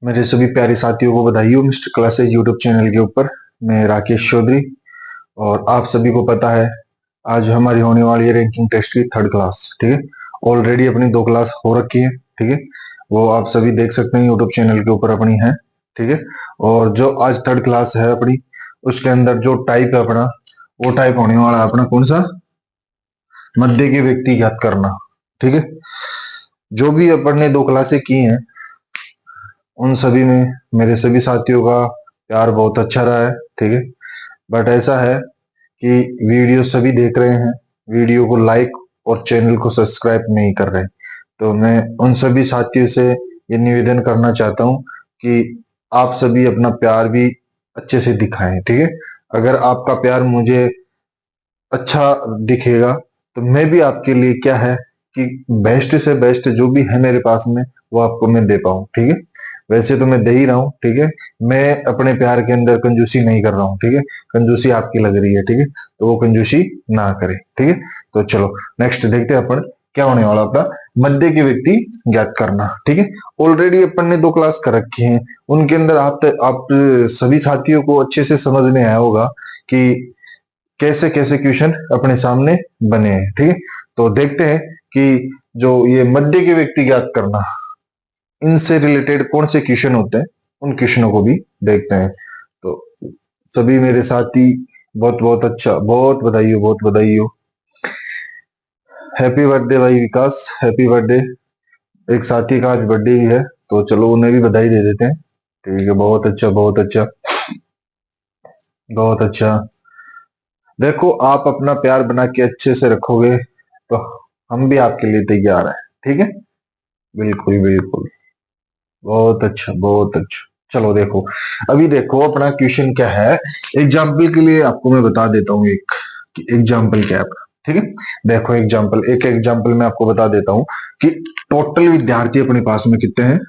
मेरे सभी प्यारे साथियों को बधाई हो मिस्टर क्लासेज यूट्यूब चैनल के ऊपर। मैं राकेश चौधरी, और आप सभी को पता है आज हमारी होने वाली है रैंकिंग टेस्ट की थर्ड क्लास। ठीक है, ऑलरेडी अपनी 2 क्लास हो रखी है। ठीक है, वो आप सभी देख सकते हैं यूट्यूब चैनल के ऊपर अपनी है। ठीक है, और जो आज थर्ड क्लास है अपनी, उसके अंदर जो टाइप है अपना, वो टाइप होने वाला है अपना कौन सा, मध्य के व्यक्ति ज्ञात करना। ठीक है, जो भी अपन ने 2 क्लासें की हैं उन सभी में मेरे सभी साथियों का प्यार बहुत अच्छा रहा है। ठीक है, बट ऐसा है कि वीडियो सभी देख रहे हैं, वीडियो को लाइक और चैनल को सब्सक्राइब नहीं कर रहे। तो मैं उन सभी साथियों से ये निवेदन करना चाहता हूं कि आप सभी अपना प्यार भी अच्छे से दिखाएं। ठीक है, अगर आपका प्यार मुझे अच्छा दिखेगा तो मैं भी आपके लिए क्या है कि बेस्ट से बेस्ट जो भी है मेरे पास में वो आपको मैं दे पाऊं। ठीक है, वैसे तो मैं दे ही रहा हूँ। ठीक है, मैं अपने प्यार के अंदर कंजूसी नहीं कर रहा हूँ। ठीक है, कंजूसी आपकी लग रही है। ठीक है, तो वो कंजूसी ना करे। ठीक है, तो चलो नेक्स्ट देखते हैं अपन क्या होने वाला अपना मध्य के व्यक्ति ज्ञात करना। ठीक है, ऑलरेडी अपन ने 2 क्लास कर रखी हैं, उनके अंदर आप सभी साथियों को अच्छे से समझ में आया होगा कि कैसे कैसे क्वेश्चन अपने सामने बने हैं। ठीक है, तो देखते हैं कि जो ये मध्य के व्यक्ति ज्ञात करना, इनसे रिलेटेड कौन से क्वेश्चन होते हैं, उन क्वेश्चनों को भी देखते हैं। तो सभी मेरे साथी बहुत बहुत अच्छा, बहुत बधाई हो, बहुत बधाई हो। हैप्पी बर्थडे भाई विकास, हैप्पी बर्थडे। एक साथी का आज बर्थडे भी है, तो चलो उन्हें भी बधाई दे देते हैं। ठीक है, बहुत अच्छा, बहुत अच्छा, बहुत अच्छा। देखो आप अपना प्यार बना के अच्छे से रखोगे तो हम भी आपके लिए तैयार हैं। ठीक है, बिल्कुल बिल्कुल, बहुत अच्छा, बहुत अच्छा। चलो देखो, अभी देखो अपना क्वेश्चन क्या है। एग्जाम्पल के लिए आपको मैं बता देता हूँ एक कि एग्जाम्पल क्या है अपना। ठीक है, देखो एग्जाम्पल, एक एग्जाम्पल मैं आपको बता देता हूँ कि टोटल विद्यार्थी अपने पास में कितने हैं।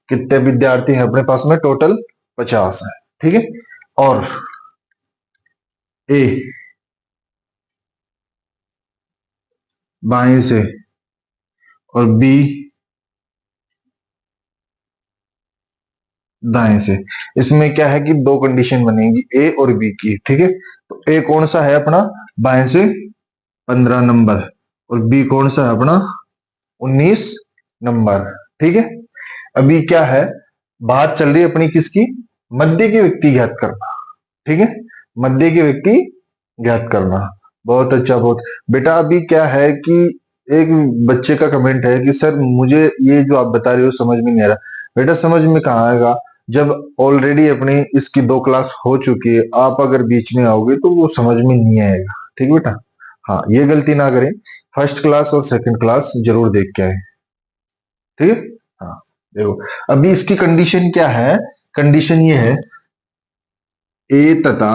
कितने विद्यार्थी हैं अपने पास में टोटल? 50 है। ठीक है, और ए बाएं से और बी दाएं से, इसमें क्या है कि 2 कंडीशन बनेगी ए और बी की। ठीक है, तो ए कौन सा है अपना, बाएं से 15 नंबर, और बी कौन सा है अपना 19 नंबर। ठीक है, अभी क्या है, बात चल रही है अपनी किसकी, मध्य के व्यक्ति ज्ञात करना। ठीक है, मध्य के व्यक्ति ज्ञात करना, बहुत अच्छा, बहुत। बेटा अभी क्या है कि एक बच्चे का कमेंट है कि सर मुझे ये जो आप बता रहे हो समझ में नहीं आ रहा। बेटा समझ में कहाँ आएगा, जब ऑलरेडी अपनी इसकी 2 क्लास हो चुकी है, आप अगर बीच में आओगे तो वो समझ में नहीं आएगा। ठीक है बेटा, हाँ ये गलती ना करें, फर्स्ट क्लास और सेकंड क्लास जरूर देख के आए। ठीक है, हाँ देखो अभी इसकी कंडीशन क्या है, कंडीशन ये है ए तथा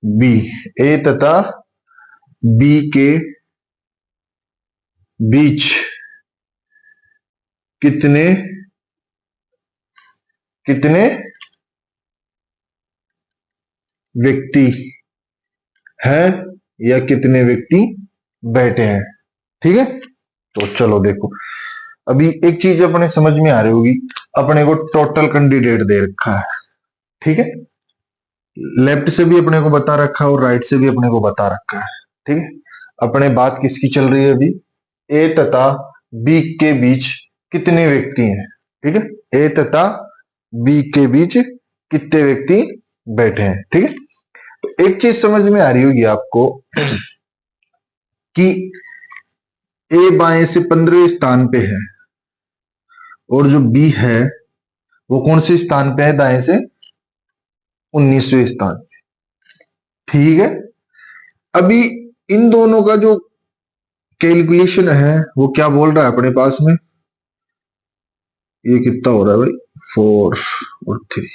बी, ए तथा बी के बीच कितने कितने व्यक्ति हैं या कितने व्यक्ति बैठे हैं। ठीक है, तो चलो देखो, अभी एक चीज अपने समझ में आ रही होगी, अपने को टोटल कैंडिडेट दे रखा है। ठीक है, लेफ्ट से भी अपने को बता रखा है और राइट से भी अपने को बता रखा है। ठीक है, अपने बात किसकी चल रही है अभी, ए तथा बी के बीच कितने व्यक्ति हैं। ठीक है, ए तथा बी के बीच कितने व्यक्ति बैठे हैं। ठीक है, तो एक चीज समझ में आ रही होगी आपको कि ए बाएं से 15वें स्थान पे है, और जो बी है वो कौन से स्थान पे है, दाएं से 19वें स्थान पे। ठीक है, अभी इन दोनों का जो कैलकुलेशन है वो क्या बोल रहा है अपने पास में, ये कितना हो रहा है भाई, 4 और 3।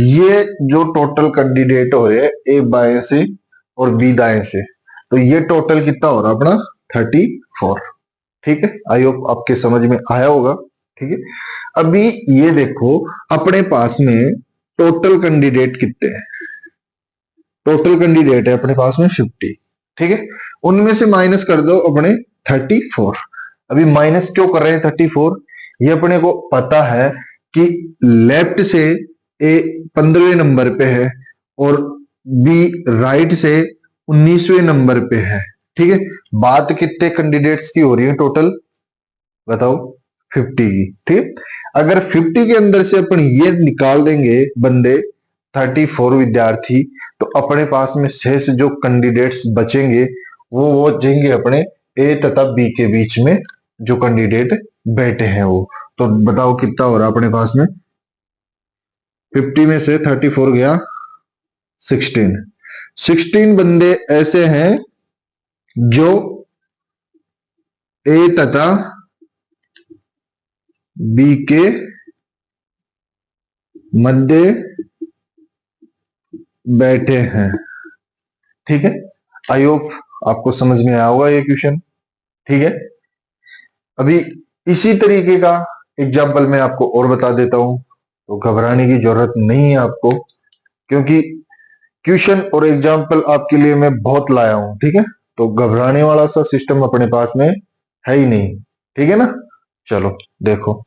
ये जो टोटल कैंडिडेट हो रहे हैं ए बाएं से और बी दाएं से, तो ये टोटल कितना हो रहा है अपना 34। ठीक है, आई होप आपके समझ में आया होगा। ठीक है, अभी ये देखो अपने पास में टोटल कैंडिडेट कितने हैं, टोटल कैंडिडेट है अपने पास में 50। ठीक है, उनमें से माइनस कर दो अपने 34। अभी माइनस क्यों कर रहे हैं 34? ये अपने को पता है कि लेफ्ट से ए 15वें नंबर पे है और बी राइट से 19वें नंबर पे है। ठीक है, बात कितने कैंडिडेट्स की हो रही है टोटल बताओ? 50 की। ठीक, अगर 50 के अंदर से अपन ये निकाल देंगे बंदे 34 विद्यार्थी, तो अपने पास में शेष जो कैंडिडेट्स बचेंगे वो जाएंगे अपने ए तथा बी के बीच में जो कैंडिडेट बैठे हैं वो। तो बताओ कितना हो रहा अपने पास में? 50 में से 34 गया 16। 16 बंदे ऐसे हैं जो ए तथा बी के मध्य बैठे हैं। ठीक है, आई होप आपको समझ में आया होगा ये क्वेश्चन। ठीक है, अभी इसी तरीके का एग्जाम्पल मैं आपको और बता देता हूं, तो घबराने की जरूरत नहीं है आपको, क्योंकि क्वेश्चन और एग्जाम्पल आपके लिए मैं बहुत लाया हूं। ठीक है, तो घबराने वाला सा सिस्टम अपने पास में है ही नहीं। ठीक है ना, चलो देखो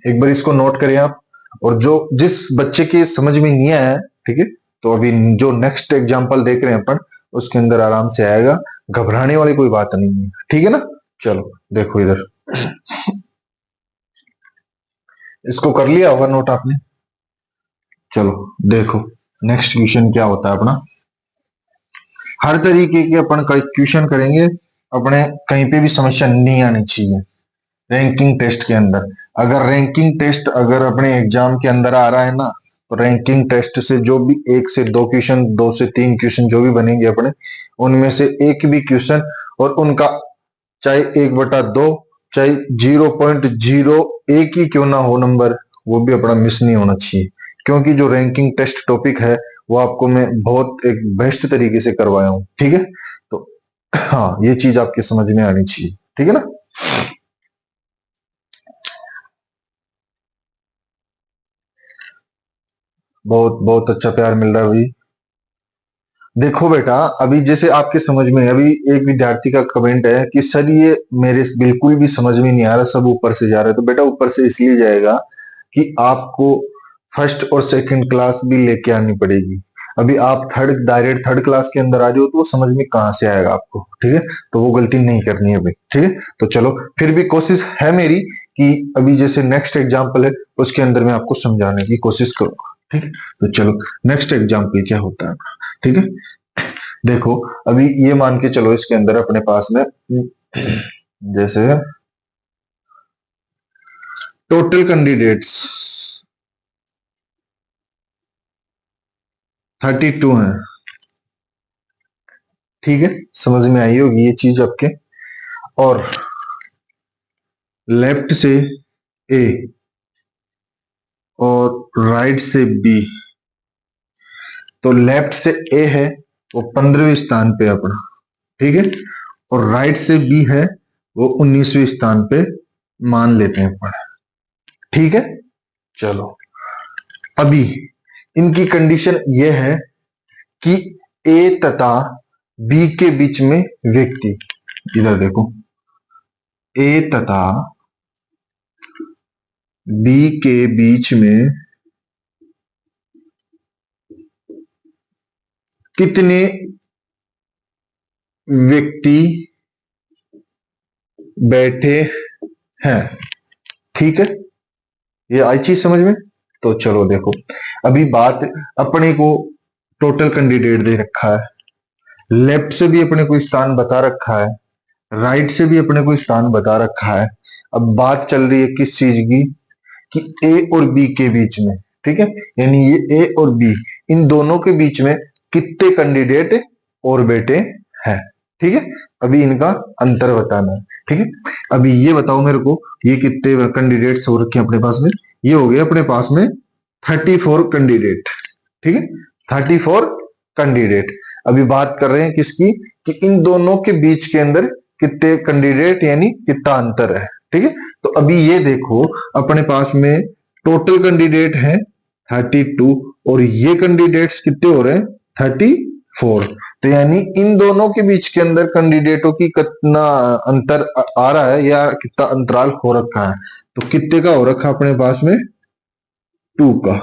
एक बार इसको नोट करें आप, और जो जिस बच्चे के समझ में नहीं आया है, ठीक है, तो अभी जो नेक्स्ट एग्जाम्पल देख रहे हैं अपन उसके अंदर आराम से आएगा, घबराने वाली कोई बात नहीं है। ठीक है ना, चलो देखो इधर, इसको कर लिया होगा नोट आपने? चलो देखो नेक्स्ट क्वेश्चन क्या होता है अपना। हर तरीके के अपन क्वेश्चन करेंगे, अपने कहीं पे भी समस्या नहीं आनी चाहिए रैंकिंग टेस्ट के अंदर। अगर रैंकिंग टेस्ट अगर अपने एग्जाम के अंदर आ रहा है ना, तो रैंकिंग टेस्ट से जो भी 1 से 2 क्वेश्चन, 2 से 3 क्वेश्चन जो भी बनेंगे अपने, उनमें से एक भी क्वेश्चन और उनका चाहे 1/2 चाहे 0.01 ही क्यों ना हो नंबर, वो भी अपना मिस नहीं होना चाहिए। क्योंकि जो रैंकिंग टेस्ट टॉपिक है वो आपको मैं बहुत एक बेस्ट तरीके से करवाया हूं। ठीक है, तो हाँ ये चीज आपके समझ में आनी चाहिए। ठीक है ना, बहुत बहुत अच्छा प्यार मिल रहा है भाई। देखो बेटा, अभी जैसे आपके समझ में अभी एक विद्यार्थी का कमेंट है कि सर ये मेरे बिल्कुल भी समझ में नहीं आ रहा, सब ऊपर से जा रहा है। तो बेटा ऊपर से इसलिए जाएगा कि आपको फर्स्ट और सेकंड क्लास भी लेके आनी पड़ेगी। अभी आप डायरेक्ट थर्ड क्लास के अंदर आ जाओ तो वो समझ में कहां से आएगा आपको। ठीक है, तो वो गलती नहीं करनी है भाई। ठीक है, तो चलो फिर भी कोशिश है मेरी कि अभी जैसे नेक्स्ट एग्जाम्पल है उसके अंदर मैं आपको समझाने की कोशिश करूंगा। ठीक है, तो चलो नेक्स्ट एग्जाम्पल क्या होता है। ठीक है, देखो अभी ये मान के चलो इसके अंदर अपने पास में जैसे टोटल कैंडिडेट्स 32 हैं। ठीक है, समझ में आई होगी ये चीज आपके। और लेफ्ट से ए और राइट से बी, तो लेफ्ट से ए है वो 15वें स्थान पे अपना। ठीक है, और राइट से बी है वो 19वें स्थान पे मान लेते हैं अपन। ठीक है, चलो अभी इनकी कंडीशन ये है कि ए तथा बी के बीच में व्यक्ति, इधर देखो, ए तथा बी के बीच में कितने व्यक्ति बैठे हैं। ठीक है, ये आई चीज समझ में? तो चलो देखो, अभी बात अपने को टोटल कैंडिडेट दे रखा है, लेफ्ट से भी अपने को स्थान बता रखा है, राइट से भी अपने को स्थान बता रखा है। अब बात चल रही है किस चीज की, कि ए और बी के बीच में। ठीक है, यानी ये ए और बी इन दोनों के बीच में कितने कैंडिडेट और बैठे हैं। ठीक है, अभी इनका अंतर बताना है। ठीक है, अभी ये बताओ मेरे को, ये कितने कैंडिडेट्स हो रखे हैं अपने पास में? ये हो गए अपने पास में 34 कैंडिडेट। ठीक है, 34 कैंडिडेट। अभी बात कर रहे हैं किसकी, कि इन दोनों के बीच के अंदर कितने कैंडिडेट यानी कितना अंतर है। ठीक है, तो अभी ये देखो अपने पास में टोटल कैंडिडेट है 32 और ये कैंडिडेट्स कितने हो रहे हैं 34। 4। तो यानी इन दोनों के बीच के अंदर कैंडिडेटों की कितना अंतर आ रहा है या कितना अंतराल हो रखा है, तो कितने का हो रखा है अपने पास में 2 का।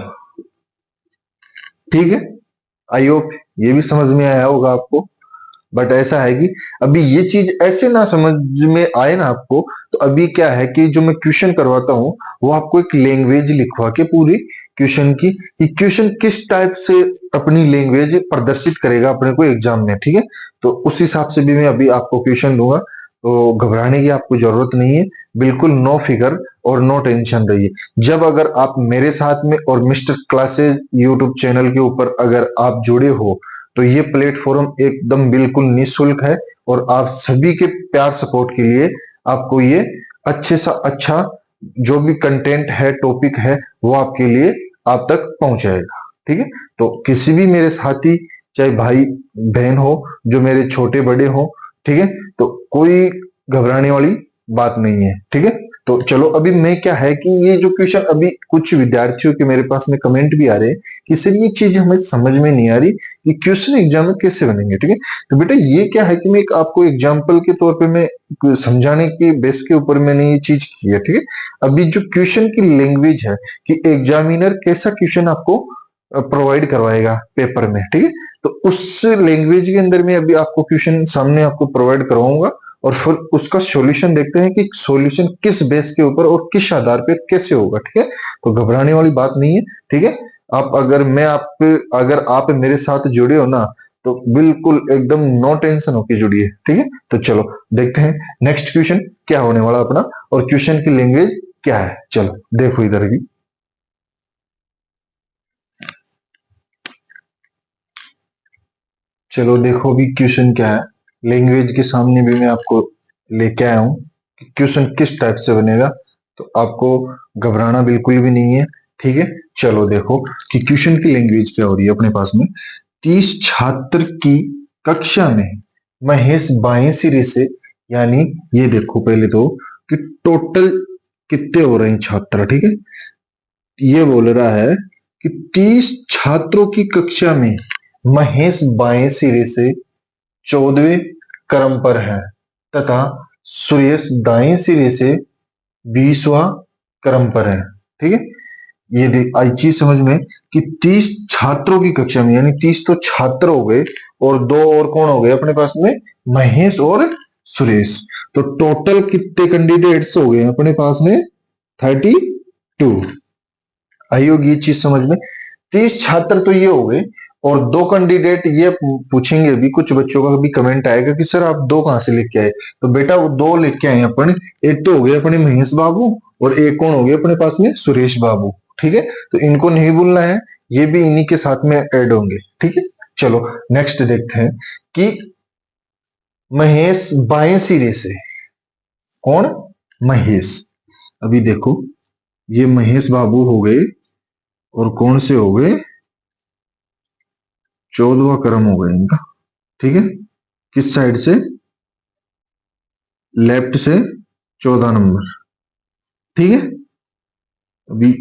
ठीक है, आई होप ये भी समझ में आया होगा आपको। बट ऐसा है कि अभी ये चीज ऐसे ना समझ में आए ना आपको, तो अभी क्या है कि जो मैं क्वेश्चन करवाता हूँ वो आपको एक लैंग्वेज लिखवा के पूरी क्वेश्चन की, कि क्वेश्चन किस टाइप से अपनी लैंग्वेज प्रदर्शित करेगा अपने को एग्जाम में। ठीक है, तो उस हिसाब से भी मैं अभी आपको क्वेश्चन दूंगा, तो घबराने की आपको जरूरत नहीं है, बिल्कुल नो फिकर और नो टेंशन रहिए। जब अगर आप मेरे साथ में और मिस्टर क्लासेस यूट्यूब चैनल के ऊपर अगर आप जुड़े हो, तो ये प्लेटफॉर्म एकदम बिल्कुल निःशुल्क है, और आप सभी के प्यार सपोर्ट के लिए आपको ये अच्छे सा अच्छा जो भी कंटेंट है, टॉपिक है, वो आपके लिए आप तक पहुंचाएगा। ठीक है, तो किसी भी मेरे साथी, चाहे भाई बहन हो, जो मेरे छोटे बड़े हो, ठीक है, तो कोई घबराने वाली बात नहीं है। ठीक है, तो चलो अभी मैं क्या है कि ये जो क्वेश्चन अभी कुछ विद्यार्थियों के मेरे पास में कमेंट भी आ रहे हैं कि सर ये चीज हमें समझ में नहीं आ रही कि क्वेश्चन एग्जाम में कैसे बनेंगे। ठीक है, तो बेटा ये क्या है कि मैं एक आपको एग्जाम्पल के तौर पे मैं समझाने के बेस के ऊपर मैंने ये चीज की है। ठीक है, अभी जो क्वेश्चन की लैंग्वेज है कि एग्जामिनर कैसा क्वेश्चन आपको प्रोवाइड करवाएगा पेपर में। ठीक है, तो उस लैंग्वेज के अंदर में अभी आपको क्वेश्चन सामने आपको प्रोवाइड करवाऊंगा, और फिर उसका सॉल्यूशन देखते हैं कि सॉल्यूशन किस बेस के ऊपर और किस आधार पे कैसे होगा। ठीक है, तो घबराने वाली बात नहीं है। ठीक है, आप अगर आप मेरे साथ जुड़े हो ना, तो बिल्कुल एकदम नो टेंशन होके जुड़िए। ठीक है, तो चलो देखते हैं नेक्स्ट क्वेश्चन क्या होने वाला अपना, और क्वेश्चन की लैंग्वेज क्या है। चलो देखो इधर भी, चलो देखो भी क्वेश्चन क्या है। लैंग्वेज के सामने भी मैं आपको लेके आया हूँ कि क्वेश्चन किस टाइप से बनेगा, तो आपको घबराना बिल्कुल भी नहीं है। ठीक है, चलो देखो कि क्वेश्चन की लैंग्वेज क्या हो रही है अपने पास में। 30 छात्र की कक्षा में महेश बाएं सिरे से, यानी ये देखो पहले तो कि टोटल कितने हो रहे हैं छात्र। ठीक है, ये बोल रहा है कि 30 छात्रों की कक्षा में महेश बाएं सिरे से 14वें क्रम पर है, तथा सुरेश दाएं सिरे से 20वां क्रम पर है। ठीक है, ये देख आई चीज समझ में कि 30 छात्रों की कक्षा में, यानी 30 तो छात्र हो गए, और दो और कौन हो गए अपने पास में, महेश और सुरेश। तो टोटल कितने कैंडिडेट्स हो गए अपने पास में, 32। आई होगी ये चीज समझ में। 30 छात्र तो ये हो गए, और दो कैंडिडेट ये पूछेंगे भी, कुछ बच्चों का भी कमेंट आएगा कि सर आप दो कहां से लेके आए, तो बेटा वो दो लेके आए अपन। एक तो हो गए अपने महेश बाबू, और एक कौन हो गए अपने पास में, सुरेश बाबू। ठीक है, तो इनको नहीं भूलना है, ये भी इन्हीं के साथ में ऐड होंगे। ठीक है, चलो नेक्स्ट देखते हैं कि महेश बाएं सिरे से, कौन, महेश। अभी देखो ये महेश बाबू हो गए, और कौन से हो गए, 14वां क्रम हो गया इनका। ठीक है, किस साइड से, लेफ्ट से 14 नंबर। ठीक है, अभी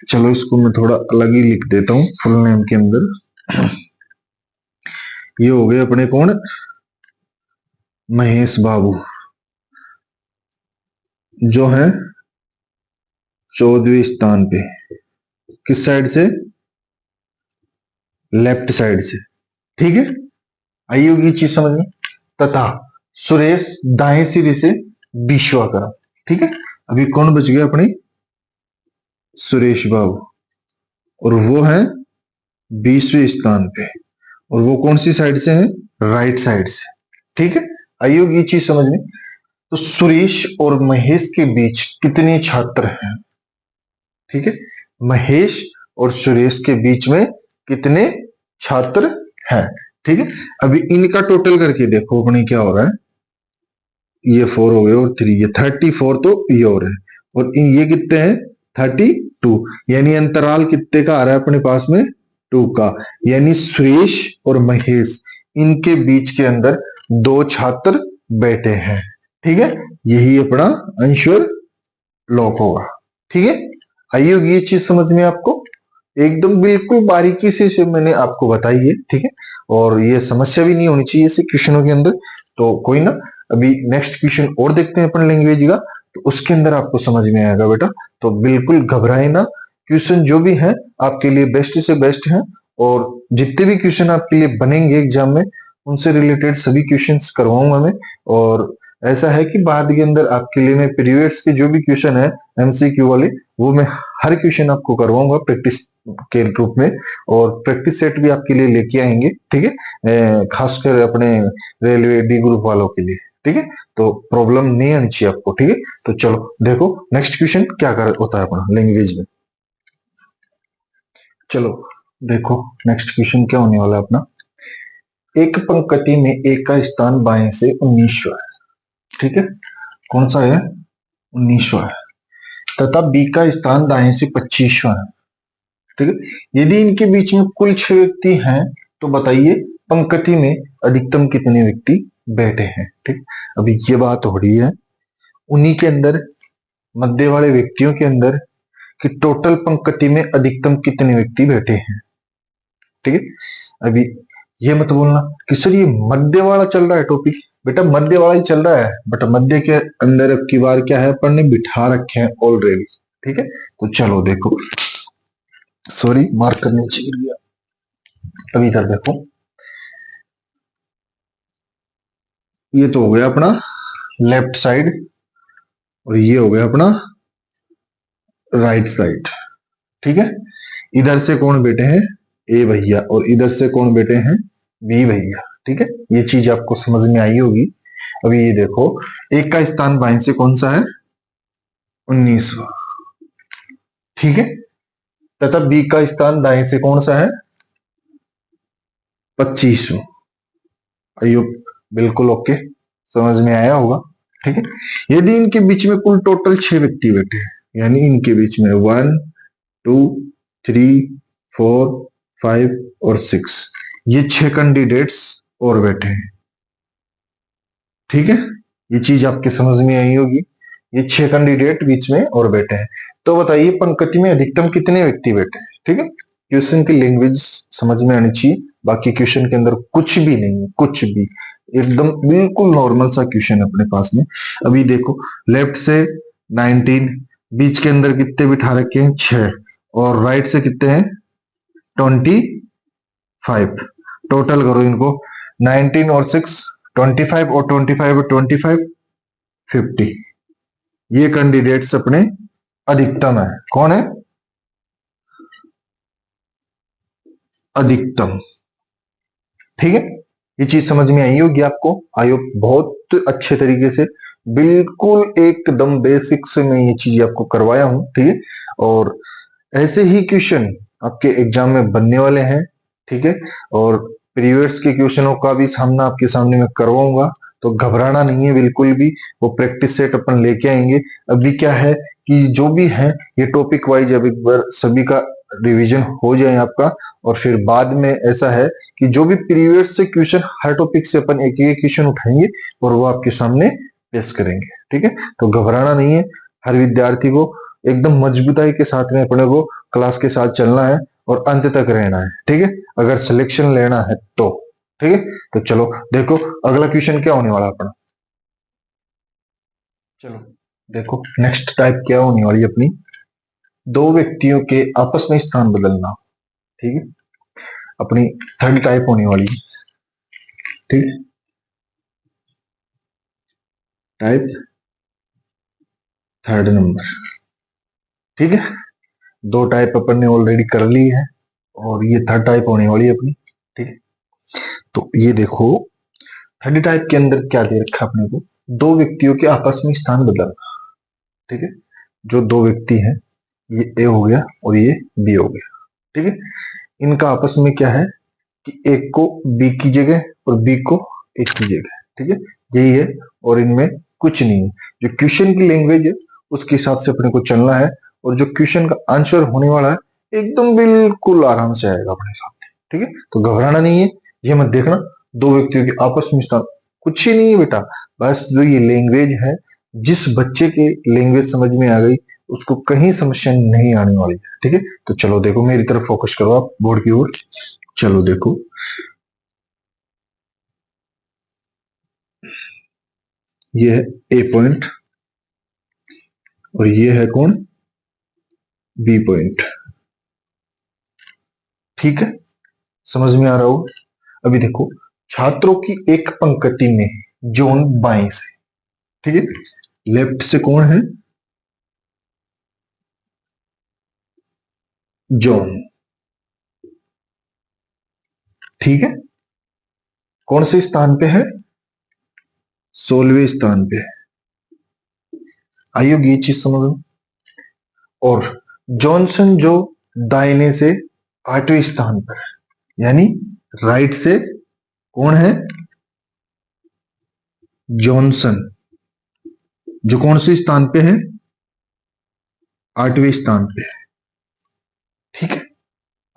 चलो इसको मैं थोड़ा अलग ही लिख देता हूं फुल नेम के अंदर। ये हो गए अपने कौन, महेश बाबू, जो है 14वें स्थान पे, किस साइड से, लेफ्ट साइड से। ठीक है, आई होगी चीज समझ में। तथा सुरेश दाएं सिरे से 20वां क्रम। ठीक है, अभी कौन बच गया अपने, सुरेश बाबू, और वो है 20वें स्थान पे, और वो कौन सी साइड से है, राइट साइड से। ठीक है, आई होगी ये चीज समझ में। तो सुरेश और महेश के बीच कितने छात्र हैं। ठीक है, महेश और सुरेश के बीच में कितने छात्र हैं। ठीक है, अभी इनका टोटल करके देखो अपने क्या हो रहा है, ये 4 हो गए और 3, ये 34, तो ये और है, और ये कितने हैं, 32। यानी अंतराल कितने का आ रहा है अपने पास में, 2 का। यानी सुरेश और महेश, इनके बीच के अंदर दो छात्र बैठे हैं। ठीक है, यही अपना आंसर लॉक होगा। ठीक है, आई होगी ये चीज समझ में आपको। एकदम बिल्कुल बारीकी से मैंने आपको बताई है, ठीक है। और ये समस्या भी नहीं होनी चाहिए ऐसे क्वेश्चनों के अंदर। तो कोई ना, अभी नेक्स्ट क्वेश्चन और देखते हैं अपन लैंग्वेज का, तो उसके अंदर आपको समझ में आएगा बेटा। तो बिल्कुल घबराए ना, क्वेश्चन जो भी है आपके लिए बेस्ट से बेस्ट है। और जितने भी क्वेश्चन आपके लिए बनेंगे एग्जाम में, उनसे रिलेटेड सभी क्वेश्चंस करवाऊंगा मैं। और ऐसा है कि बाद के अंदर आपके लिए मैं पीरियड्स के जो भी क्वेश्चन है एमसीक्यू वाले, वो मैं हर क्वेश्चन आपको करवाऊंगा प्रैक्टिस के रूप में। और प्रैक्टिस सेट भी आपके लिए लेके आएंगे, ठीक है, खासकर अपने रेलवे डी ग्रुप वालों के लिए, ठीक है। तो प्रॉब्लम नहीं आनी चाहिए आपको, ठीक है। तो चलो देखो नेक्स्ट क्वेश्चन क्या कर होता है अपना लैंग्वेज में। चलो देखो नेक्स्ट क्वेश्चन क्या होने वाला है अपना। एक पंक्ति में एक का स्थान बाएं से 19वां है, ठीक है। कौन सा है? 19वां है। तथा बी का स्थान दाएं से 25वां है, ठीक है। यदि इनके बीच में कुल 6 व्यक्ति हैं, तो बताइए पंक्ति में अधिकतम कितने व्यक्ति बैठे हैं, ठीक। अभी ये बात हो रही है उन्हीं के अंदर, मध्य वाले व्यक्तियों के अंदर, कि टोटल पंक्ति में अधिकतम कितने व्यक्ति बैठे हैं, ठीक है। अभी ये मत बोलना कि सर ये मध्य वाला चल रहा है टॉपिक। बेटा मध्य वाला ही चल रहा है, बट मध्य के अंदर अब की बार क्या है, अपन ने बिठा रखे हैं ऑलरेडी, ठीक है। तो चलो देखो, सॉरी मार्क करने चाहिए गया। अभी इधर देखो, ये तो हो गया अपना लेफ्ट साइड, और ये हो गया अपना राइट साइड, ठीक है। इधर से कौन बैठे हैं? ए भैया, और इधर से कौन बैठे हैं? बी भैया, ठीक है। ये चीज आपको समझ में आई होगी। अभी ये देखो, एक का स्थान बाएं से कौन सा है? 19वां, ठीक है। तथा बी का स्थान दाएं से कौन सा है? 25वां। आइयो, बिल्कुल ओके, समझ में आया होगा, ठीक है। यदि इनके बीच में कुल टोटल 6 व्यक्ति बैठे हैं, यानी इनके बीच में 1 2 3 4 5 और 6, ये 6 कैंडिडेट्स और बैठे हैं, ठीक है। ये चीज आपके समझ में आई होगी, ये 6 कैंडिडेट बीच में और बैठे हैं। तो बताइए पंक्ति में अधिकतम कितने व्यक्ति बैठे हैं, ठीक है। क्वेश्चन की लैंग्वेज समझ में आनी चाहिए, बाकी क्वेश्चन के अंदर कुछ भी नहीं है, कुछ भी, एकदम बिल्कुल नॉर्मल सा क्वेश्चन है अपने पास में। अभी देखो, लेफ्ट से 19, बीच के अंदर कितने बिठा रखे हैं? 6, और राइट से कितने हैं? 25। टोटल करो इनको, 19 और 6 25, और 25 और 25 50। ये कैंडिडेट्स अपने अधिकतम है। कौन है अधिकतम? ठीक है, ये चीज समझ में आई होगी आपको, आई होप बहुत अच्छे तरीके से, बिल्कुल एकदम बेसिक से मैं ये चीज आपको करवाया हूं, ठीक है। और ऐसे ही क्वेश्चन आपके एग्जाम में बनने वाले हैं, ठीक है। और प्रीवियस के क्वेश्चनों का भी सामना आपके सामने में करवाऊंगा, तो घबराना नहीं है बिल्कुल भी। वो प्रैक्टिस सेट अपन लेके आएंगे। अभी क्या है कि जो भी है ये टॉपिक वाइज अब एक बार सभी का रिवीजन हो जाए आपका, और फिर बाद में ऐसा है कि जो भी प्रीवियस से क्वेश्चन, हर टॉपिक से अपन एक एक क्वेश्चन उठाएंगे और वो आपके सामने पेश करेंगे, ठीक है। तो घबराना नहीं है, हर विद्यार्थी को एकदम मजबूताई के साथ में अपने को क्लास के साथ चलना है और अंत तक रहना है, ठीक है, अगर सिलेक्शन लेना है तो, ठीक है। तो चलो देखो अगला क्वेश्चन क्या होने वाला अपना। चलो देखो नेक्स्ट टाइप क्या होने वाली अपनी, दो व्यक्तियों के आपस में स्थान बदलना, ठीक है। अपनी थर्ड टाइप होने वाली, ठीक है, टाइप थर्ड नंबर, ठीक है। दो टाइप अपन ने ऑलरेडी कर ली है, और ये थर्ड टाइप होने वाली है अपनी, ठीक है। तो ये देखो थर्ड टाइप के अंदर क्या दे रखा है अपने को, दो व्यक्तियों के आपस में स्थान बदलना, ठीक है। जो दो व्यक्ति हैं, ये ए हो गया और ये बी हो गया, ठीक है। इनका आपस में क्या है कि एक को बी की जगह और बी को ए की जगह, ठीक है, यही है। और इनमें कुछ नहीं है, जो क्वेश्चन की लैंग्वेज है उसके हिसाब से अपने को चलना है, और जो क्वेश्चन का आंसर होने वाला है एकदम बिल्कुल आराम से आएगा अपने सामने, ठीक है। तो घबराना नहीं है, ये मत देखना दो व्यक्तियों के आपस में स्थान, कुछ ही नहीं है बेटा। बस जो ये लैंग्वेज है, जिस बच्चे के लैंग्वेज समझ में आ गई उसको कहीं समस्या नहीं आने वाली है। ठीक है, तो चलो देखो, मेरी तरफ फोकस करो आप बोर्ड की ओर। चलो देखो, ये है ए पॉइंट और ये है कौन, बी पॉइंट। ठीक है, समझ में आ रहा हो। अभी देखो, छात्रों की एक पंक्ति में जोन बाएं से, ठीक है, लेफ्ट से कौन है, जॉन। ठीक है, कौन से स्थान पे है, 16वें स्थान पे है। आइए ये चीज समझ लो। और जॉनसन जो दाहिने से 8वें स्थान पर है, यानी राइट से कौन है, जॉनसन, जो कौन से स्थान पे है, 8वें स्थान पे है। ठीक है,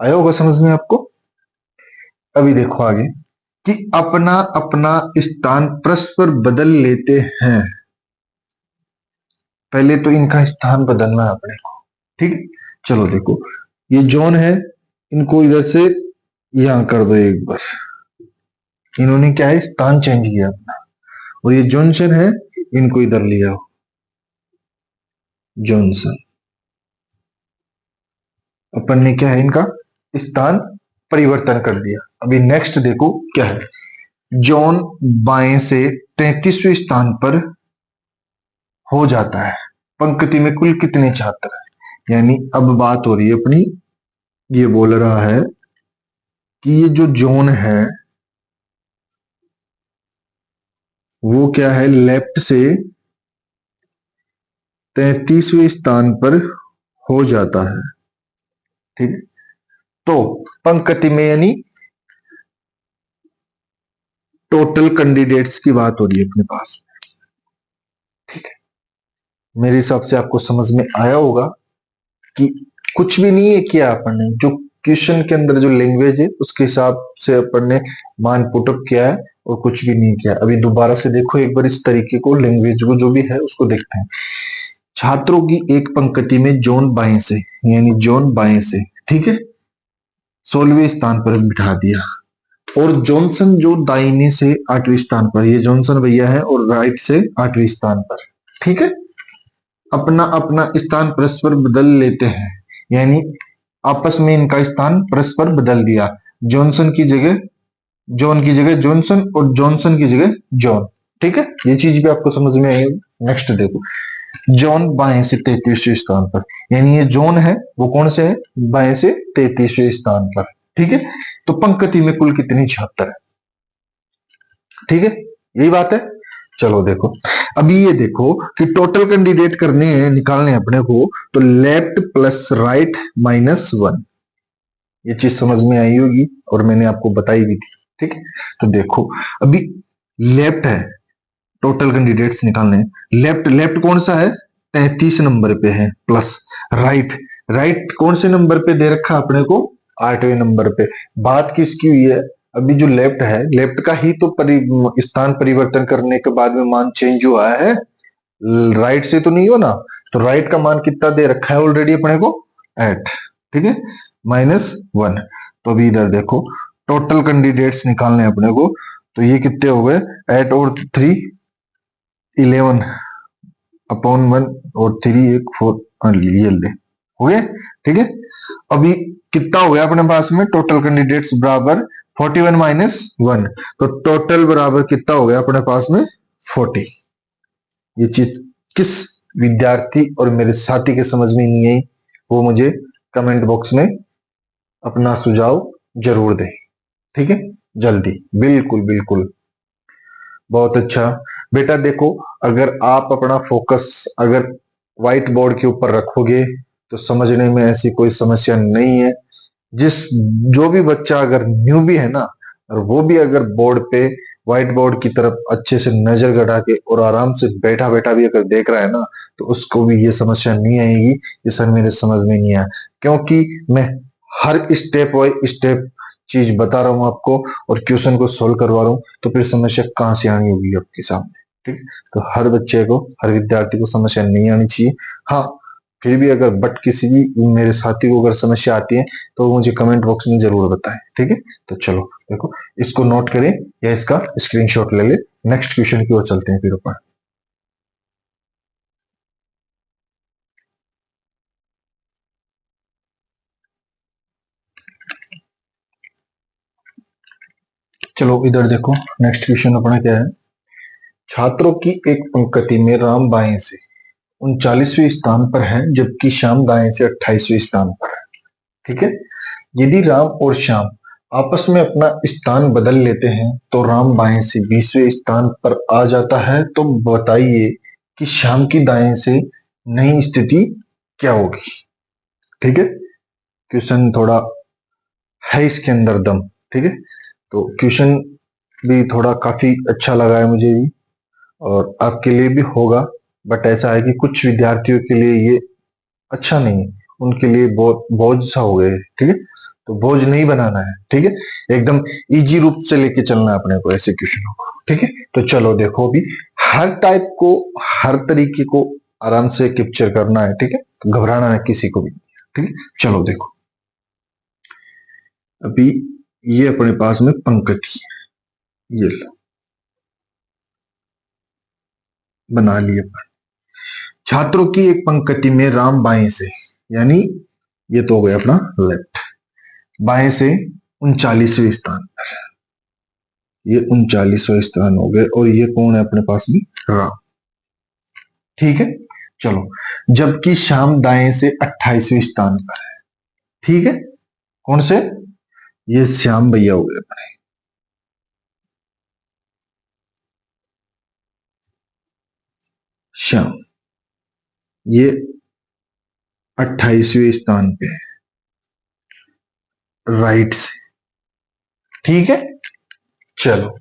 आया होगा समझ में आपको। अभी देखो आगे कि अपना अपना स्थान परस्पर बदल लेते हैं। पहले तो इनका स्थान बदलना है अपने को। ठीक है, चलो देखो, ये जॉन है, इनको इधर से यहां कर दो एक बार। इन्होंने क्या है, स्थान चेंज किया अपना। और ये जॉनसन है, इनको इधर लिया, जॉनसन। अपन ने क्या है, इनका स्थान परिवर्तन कर दिया। अभी नेक्स्ट देखो क्या है, जॉन बाएं से 33वें स्थान पर हो जाता है। पंक्ति में कुल कितने छात्र हैं, यानी अब बात हो रही है अपनी, ये बोल रहा है कि ये जो जॉन है वो क्या है, लेफ्ट से 33वें स्थान पर हो जाता है। ठीक है, तो पंक्ति में यानी टोटल कैंडिडेट्स की बात हो रही है अपने पास। ठीक है, मेरे हिसाब से आपको समझ में आया होगा कि कुछ भी नहीं है किया अपन ने, जो क्वेश्चन के अंदर जो लैंग्वेज है उसके हिसाब से अपन ने मान पुटअप किया है और कुछ भी नहीं किया। अभी दोबारा से देखो एक बार इस तरीके को, लैंग्वेज को जो भी है उसको देखते हैं। छात्रों की एक पंक्ति में जॉन बाएं से, यानी जॉन बाएं से, ठीक है, 16वें स्थान पर बिठा दिया। और जॉनसन जो दाहिने से 8वें स्थान पर, ये जॉनसन भैया है, और राइट से 8वें स्थान पर। ठीक है, अपना अपना स्थान परस्पर बदल लेते हैं, यानी आपस में इनका स्थान परस्पर बदल दिया। जॉनसन की जगह, जॉन की जगह जॉनसन, और जॉनसन की जगह जॉन। ठीक है, ये चीज भी आपको समझ में आई। नेक्स्ट देखो, जॉन बाएं से 33वें स्थान पर, यानी ये जॉन है वो कौन से है, बाएं से 33वें स्थान पर। ठीक है, तो पंक्ति में कुल कितनी छात्र है। ठीक है, यही बात है। चलो देखो, अभी ये देखो कि टोटल कैंडिडेट करने हैं, निकालने हैं अपने को, तो लेफ्ट प्लस राइट माइनस 1, ये चीज समझ में आई होगी और मैंने आपको बताई भी थी। ठीक है, तो देखो अभी लेफ्ट है, टोटल कैंडिडेट्स निकालने हैं। लेफ्ट, लेफ्ट कौन सा है, 33 नंबर पे है, प्लस राइट, राइट कौन से नंबर पे दे रखा अपने को, 8वें नंबर पे। बात किसकी हुई है, अभी जो लेफ्ट है, लेफ्ट का ही तो स्थान परिवर्तन करने के बाद में मान चेंज हुआ है, राइट से तो नहीं हो ना। तो राइट का मान कितना दे रखा है ऑलरेडी अपने को, 8। ठीक है, -1। तो अभी इधर देखो, टोटल कैंडिडेट्स निकालने अपने को, तो ये कितने हो गए, 8 और 3 11 अपॉन 1 और 3 एक 4, ये ले हो गए। ठीक है, अभी कितना हो गया अपने पास में, टोटल कैंडिडेट्स बराबर 41 -1, तो टोटल बराबर कितना हो गया अपने पास में, 40। ये चीज किस विद्यार्थी और मेरे साथी के समझ में नहीं आई, वो मुझे कमेंट बॉक्स में अपना सुझाव जरूर दें। ठीक है, जल्दी, बिल्कुल बिल्कुल, बहुत अच्छा। बेटा देखो, अगर आप अपना फोकस अगर व्हाइट बोर्ड के ऊपर रखोगे तो समझने में ऐसी कोई समस्या नहीं है। जिस, जो भी बच्चा अगर न्यू भी है ना, और वो भी अगर बोर्ड पे व्हाइट बोर्ड की तरफ अच्छे से नजर गड़ा के और आराम से बैठा बैठा भी अगर देख रहा है ना, तो उसको भी ये समस्या नहीं आएगी कि सर मेरे समझ में नहीं आया, क्योंकि मैं हर स्टेप बाय स्टेप चीज बता रहा हूं आपको और क्वेश्चन को सोल्व करवा रहा हूं। तो फिर समस्या कहां से आनी होगी आपके सामने। ठीक, तो हर बच्चे को, हर विद्यार्थी को समस्या नहीं आनी चाहिए। हाँ, फिर भी अगर बट किसी भी मेरे साथी को अगर समस्या आती है तो मुझे कमेंट बॉक्स में जरूर बताएं, ठीक है। तो चलो देखो, इसको नोट करें या इसका स्क्रीनशॉट ले ले। नेक्स्ट क्वेश्चन की ओर चलते हैं फिर ऊपर। चलो इधर देखो, नेक्स्ट क्वेश्चन अपना क्या है। छात्रों की एक पंक्ति में राम बाएं से 39वें स्थान पर है जबकि श्याम दाएं से 28वें स्थान पर है, ठीक है। यदि राम और श्याम आपस में अपना स्थान बदल लेते हैं तो राम बाएं से 20वें स्थान पर आ जाता है, तो बताइए कि श्याम की दाएं से नई स्थिति क्या होगी, ठीक है। क्वेश्चन थोड़ा है इसके अंदर दम, ठीक है। तो क्वेश्चन भी थोड़ा काफी अच्छा लगा है मुझे भी, और आपके लिए भी होगा। बट ऐसा है कि कुछ विद्यार्थियों के लिए ये अच्छा नहीं है, उनके लिए बहुत बोझ सा हो गए, ठीक है। तो बोझ नहीं बनाना है, ठीक है। एकदम इजी रूप से लेके चलना है अपने को ऐसे क्वेश्चनों को, ठीक है। तो चलो देखो, अभी हर टाइप को, हर तरीके को आराम से कैप्चर करना है, ठीक है। तो घबराना है किसी को भी, ठीक है। चलो देखो, अभी ये अपने पास में पंक्ति है, ये लो बना लिए। छात्रों की एक पंक्ति में राम बाएं से, यानी ये तो हो गया अपना लेफ्ट, बाएं से 39वें स्थान पर, ये 39वां स्थान हो गए, और ये कौन है अपने पास में, राम, ठीक है। चलो, जबकि श्याम दाएं से 28वें स्थान पर है, ठीक है। कौन से, ये श्याम भैया हो गए अपने, श्याम, ये 28वें स्थान पे है राइट से, ठीक है। चलो,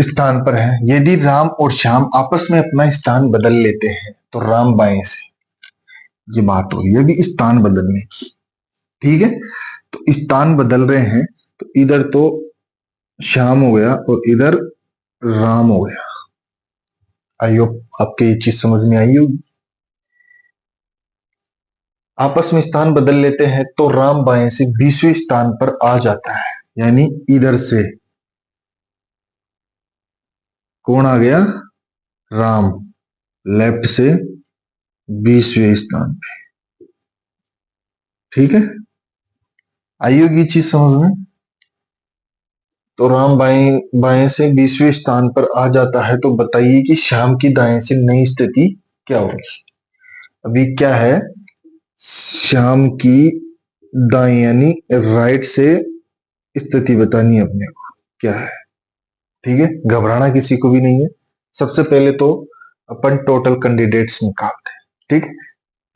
स्थान पर है। यदि राम और श्याम आपस में अपना स्थान बदल लेते हैं तो राम बाएं से, ये बात हो रही है अभी स्थान बदलने की, ठीक है। तो स्थान बदल रहे हैं, तो इधर तो श्याम हो गया और इधर राम हो गया। आई होप आपके ये चीज समझ में आई होगी। आपस में स्थान बदल लेते हैं तो राम बाएं से 20वें स्थान पर आ जाता है, यानी इधर से कौन आ गया, राम, लेफ्ट से 20वें स्थान पे, ठीक है। आई होगी चीज समझ में। तो राम बाएं बाएं से 20वें स्थान पर आ जाता है, तो बताइए कि श्याम की दाएं से नई स्थिति क्या होगी। अभी क्या है, श्याम की दाएं यानी राइट से स्थिति बतानी है अपने को क्या है, ठीक है। घबराना किसी को भी नहीं है। सबसे पहले तो अपन टोटल कैंडिडेट्स निकालते हैं, ठीक है।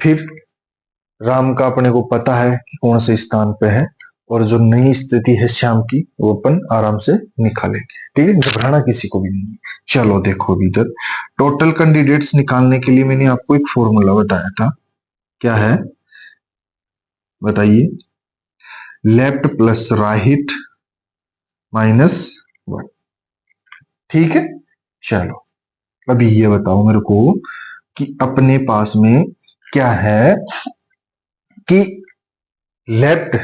फिर राम का अपने को पता है कि कौन से स्थान पे है, और जो नई स्थिति है श्याम की वो अपन आराम से निकालेंगे, ठीक है। घबराना किसी को भी नहीं है। चलो देखो, अभी इधर टोटल कैंडिडेट्स निकालने के लिए मैंने आपको एक फॉर्मूला बताया था, क्या है बताइए, लेफ्ट प्लस राइट माइनस 1, ठीक है। चलो, अभी ये बताओ मेरे को कि अपने पास में क्या है कि लेफ्ट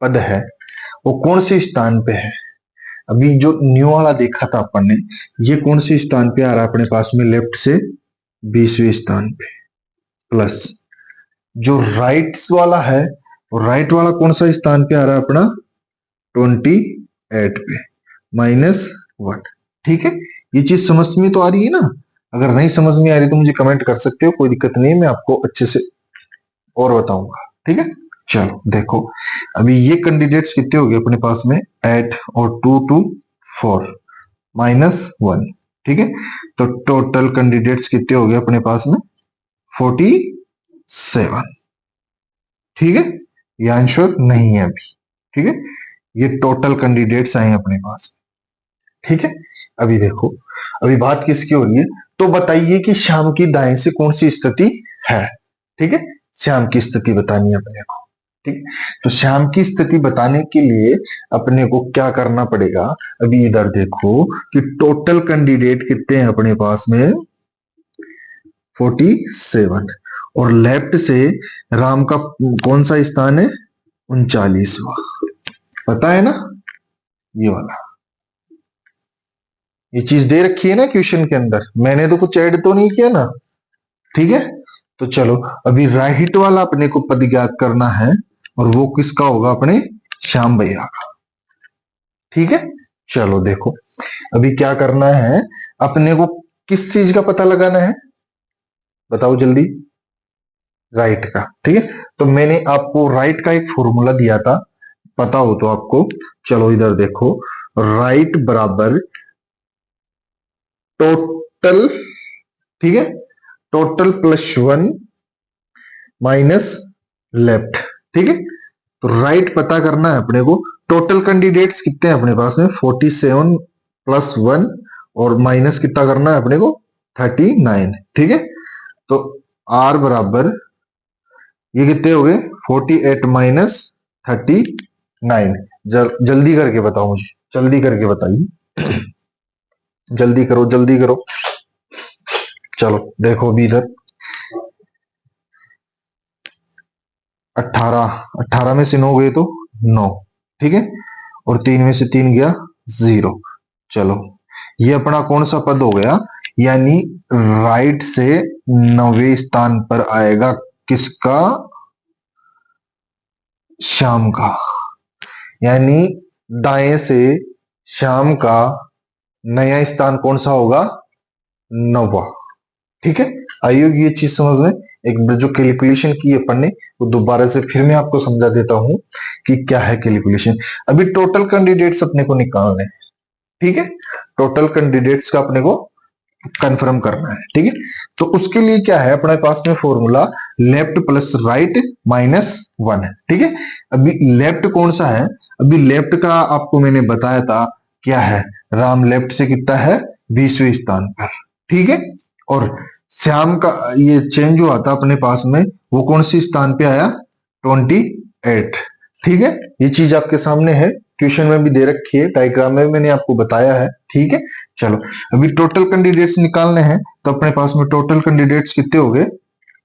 पद है वो कौन से स्थान पे है। अभी जो न्यू वाला देखा था अपन ने, ये कौन से स्थान पे आ रहा है अपने पास में, लेफ्ट से 20वें स्थान पे, प्लस जो राइट वाला है, राइट वाला कौन सा स्थान पे आ रहा है अपना, 28 पे, माइनस 1, ठीक है। ये चीज समझ में तो आ रही है ना। अगर नहीं समझ में आ रही तो मुझे कमेंट कर सकते हो, कोई दिक्कत नहीं है, मैं आपको अच्छे से और बताऊंगा, ठीक है। चलो देखो, अभी ये कैंडिडेट्स कितने हो गए अपने पास में, 8 और 2 2 4 माइनस 1, ठीक है। तो टोटल कैंडिडेट्स कितने हो गए अपने पास में, 47, ठीक है। ये आंसर नहीं है अभी, ठीक है। ये टोटल कैंडिडेट्स आए अपने पास, ठीक है। अभी देखो, अभी बात किसकी हो रही है, तो बताइए कि श्याम की दाएं से कौन सी स्थिति है, ठीक है। श्याम की स्थिति बतानी है अपने को, ठीक। तो श्याम की स्थिति बताने के लिए अपने को क्या करना पड़ेगा, अभी इधर देखो कि टोटल कैंडिडेट कितने हैं अपने पास में, 47 और लेफ्ट से राम का कौन सा स्थान है? 39वां। पता है ना ये वाला, ये चीज दे रखी है ना क्वेश्चन के अंदर, मैंने तो कुछ ऐड तो नहीं किया ना। ठीक है, तो चलो अभी राइट वाला अपने को पद ज्ञात करना है और वो किसका होगा? अपने श्याम भैया का। ठीक है, चलो देखो अभी क्या करना है अपने को, किस चीज का पता लगाना है बताओ जल्दी? राइट का। ठीक है, तो मैंने आपको राइट का एक फॉर्मूला दिया था, पता हो तो आपको। चलो इधर देखो, राइट बराबर टोटल, ठीक है, टोटल प्लस 1 माइनस लेफ्ट। ठीक है, तो राइट पता करना है अपने को। टोटल कैंडिडेट्स कितने हैं अपने पास में? 47 प्लस 1 और माइनस कितना करना है अपने को? 39। ठीक है, तो आर बराबर ये कितने हो गए? 48 माइनस 39। जल्दी करके बताओ मुझे, जल्दी करके बताइए, जल्दी करो जल्दी करो। चलो देखो अभी इधर 18 में से 9 गए तो 9। ठीक है, और 3 में से 3 गया 0। चलो ये अपना कौन सा पद हो गया? यानी राइट से 9वें स्थान पर आएगा किसका? श्याम का। यानी दाएं से श्याम का नया स्थान कौन सा होगा? 9वां। ठीक है, आइए ये चीज समझ में। एक जो कैलकुलेशन की है अपन ने, वो दोबारा से फिर मैं आपको समझा देता हूं कि क्या है कैलकुलेशन। अभी टोटल कैंडिडेट्स अपने को निकालने हैं। ठीक है, टोटल कैंडिडेट्स का अपने को कंफर्म करना है। ठीक है, तो उसके लिए क्या है अपने पास में formula? Left plus right minus 1 है। ठीक है, अभी लेफ्ट कौन सा है? अभी लेफ्ट का आपको मैंने बताया था क्या है, राम लेफ्ट से कितना है? 20वें स्थान पर। ठीक है, और श्याम का ये चेंज हुआ था अपने पास में, वो कौन सी स्थान पे आया? 28। ठीक है, ये चीज आपके सामने है, ट्यूशन में भी दे रखी है, डायग्राम में मैंने आपको बताया है। ठीक है, चलो अभी टोटल कैंडिडेट्स निकालने हैं, तो अपने पास में टोटल कैंडिडेट्स कितने हो गए?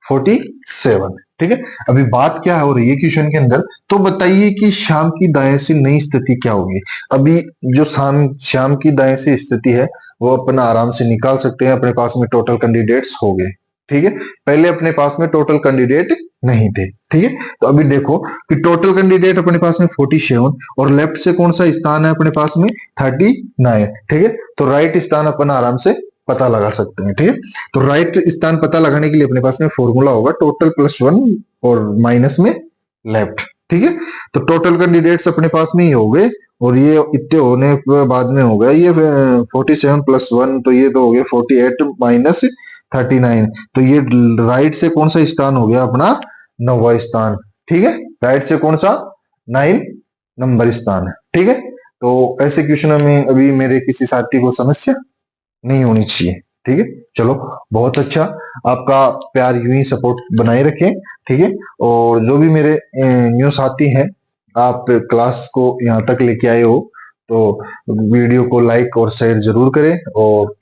47। ठीक है, अभी बात क्या हो रही है क्वेश्चन के अंदर, तो बताइए कि श्याम की दाएं से नई स्थिति क्या होगी? अभी जो श्याम की दाएं से स्थिति है वो अपना आराम से निकाल सकते हैं, अपने पास में टोटल कैंडिडेट्स हो गए। ठीक है, पहले अपने पास में टोटल कैंडिडेट नहीं थे। ठीक है, तो अभी देखो कि टोटल कैंडिडेट अपने पास में 47 और लेफ्ट से कौन सा स्थान है अपने पास में? 39। ठीक है, तो राइट स्थान अपन आराम से पता लगा सकते हैं। ठीक है, तो राइट स्थान पता लगाने के लिए अपने पास में फॉर्मूला होगा टोटल प्लस 1 और माइनस में लेफ्ट। ठीक है, तो टोटल कैंडिडेट्स अपने पास में ही हो गए, और ये इतने होने के बाद में हो गया ये 47 प्लस 1, तो ये तो हो गया 48 माइनस 39। तो ये राइट से कौन सा स्थान हो गया अपना? 9वां स्थान। ठीक है, राइट से कौन सा? 9 नंबर स्थान है। ठीक है, तो ऐसे क्वेश्चन में अभी मेरे किसी साथी को समस्या नहीं होनी चाहिए। ठीक है, चलो बहुत अच्छा, आपका प्यार यूं ही सपोर्ट बनाए रखें। ठीक है, और जो भी मेरे न्यू साथी हैं, आप क्लास को यहाँ तक लेके आए हो तो वीडियो को लाइक और शेयर जरूर करें, और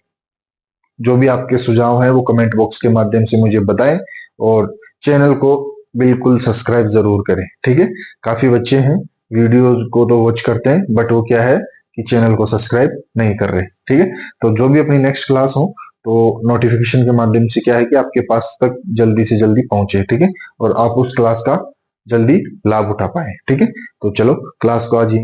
जो भी आपके सुझाव हैं वो कमेंट बॉक्स के माध्यम से मुझे बताएं, और चैनल को बिल्कुल सब्सक्राइब जरूर करें। ठीक है, काफी बच्चे हैं वीडियोज को तो वॉच करते हैं, बट वो क्या है कि चैनल को सब्सक्राइब नहीं कर रहे। ठीक है, तो जो भी अपनी नेक्स्ट क्लास हो तो नोटिफिकेशन के माध्यम से क्या है कि आपके पास तक जल्दी से जल्दी पहुंचे। ठीक है, और आप उस क्लास का जल्दी लाभ उठा पाए। ठीक है, तो चलो क्लास को आज